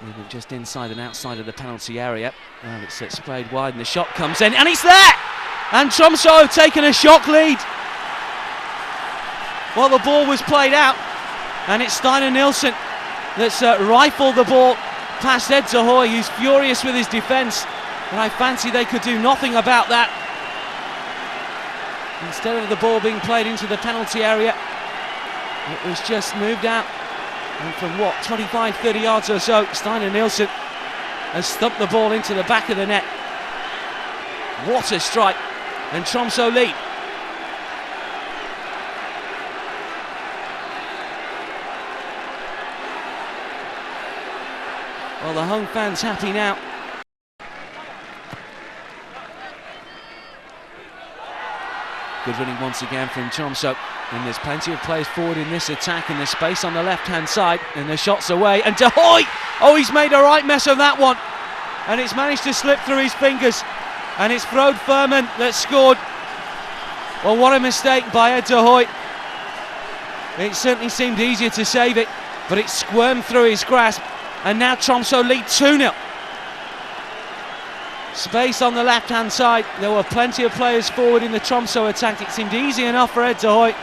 with it just inside and outside of the penalty area. And it's sprayed wide and the shot comes in and it's there! And Tromso have taken a shock lead. Well, the ball was played out and it's Steinar Nilsson that's rifled the ball past Ed Zahoy, who's furious with his defence, and I fancy they could do nothing about that. Instead of the ball being played into the penalty area, it was just moved out, and from what, 25-30 yards or so, Steinar Nilsson has stumped the ball into the back of the net. What a strike, and Tromso lead. Well, the home fans happy now. Good running once again from Tromso, and there's plenty of players forward in this attack, and there's space on the left-hand side, and the shot's away, and Zahoy! Oh, he's made a right mess of that one, and it's managed to slip through his fingers, and it's Frode Furman that scored. Well, what a mistake by Ed Zahoy. It certainly seemed easier to save it, but it squirmed through his grasp. And now Tromso lead 2-0. Space on the left-hand side. There were plenty of players forward in the Tromso attack. It seemed easy enough for Ed Zahoy.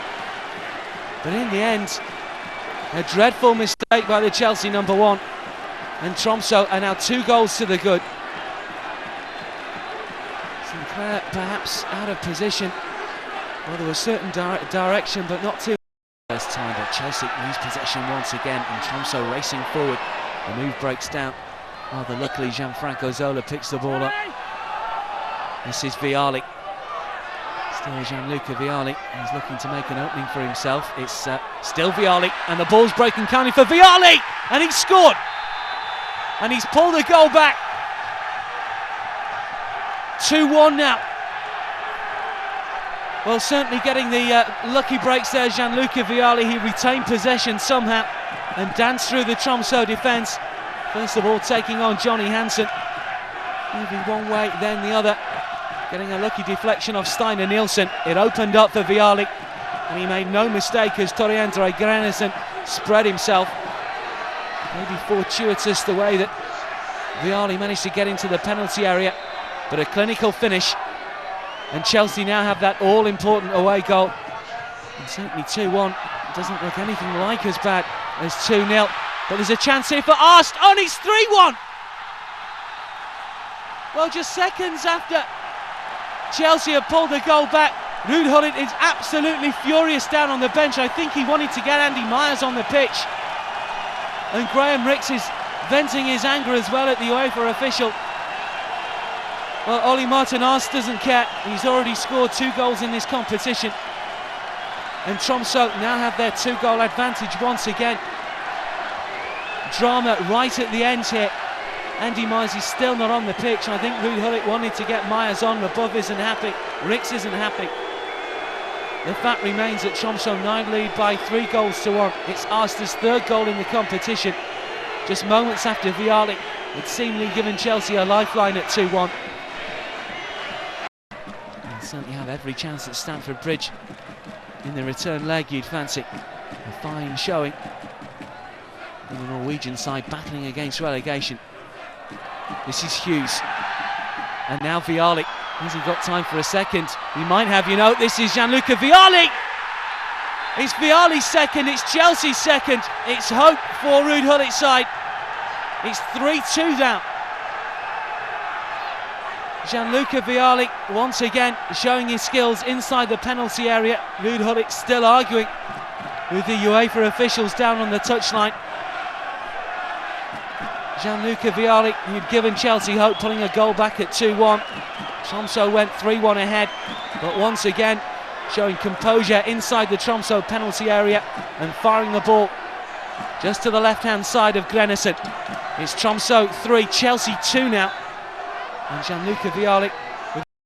But in the end, a dreadful mistake by the Chelsea number one. And Tromso are now 2 goals to the good. Sinclair perhaps out of position. Well, there was certain direction, but not too first time. But Chelsea lose possession once again, and Tromso racing forward. The move breaks down. Rather luckily, Gianfranco Zola picks the ball up. This is Vialli. Still Gianluca Vialli. He's looking to make an opening for himself. It's still Vialli, and the ball's breaking kindly for Vialli, and he's scored. And he's pulled the goal back. 2-1 now. Well, certainly getting the lucky breaks there, Gianluca Vialli. He retained possession somehow and danced through the Tromso defence. First of all, taking on Johnny Hansen. Moving one way, then the other. Getting a lucky deflection of Steinar Nilsson. It opened up for Vialli, and he made no mistake as Toriandre Granison spread himself. Maybe fortuitous the way that Vialli managed to get into the penalty area, but a clinical finish. And Chelsea now have that all-important away goal. And certainly 2-1 doesn't look anything like as bad as 2-0. But there's a chance here for Arst. Oh, and it's 3-1! Well, just seconds after Chelsea have pulled the goal back, Ruud Gullit is absolutely furious down on the bench. I think he wanted to get Andy Myers on the pitch. And Graham Rix is venting his anger as well at the UEFA official. Well, Oli Martin Arst doesn't care. He's already scored 2 goals in this competition. And Tromso now have their 2-goal advantage once again. Drama right at the end here. Andy Myers is still not on the pitch. I think Ruud Gullit wanted to get Myers on. Above isn't happy. Rix isn't happy. The fact remains that Tromso 9 lead by 3 goals to 1. It's Arst's 3rd goal in the competition. Just moments after Vialli had seemingly given Chelsea a lifeline at 2-1. Certainly have every chance at Stamford Bridge in the return leg, you'd fancy. A fine showing in the Norwegian side battling against relegation. This is Hughes, and now Vialli. Has he got time for a second? He might have, you know. This is Gianluca Vialli. It's Vialli's second, it's Chelsea's second. It's hope for Ruud Gullit's side. It's 3-2 down. Gianluca Vialli once again showing his skills inside the penalty area. Ruud Gullit still arguing with the UEFA officials down on the touchline. Gianluca Vialli, who'd given Chelsea hope, pulling a goal back at 2-1. Tromso went 3-1 ahead, but once again showing composure inside the Tromso penalty area and firing the ball just to the left-hand side of Grenison. It's Tromso 3, Chelsea 2 now. And Gianluca Vialli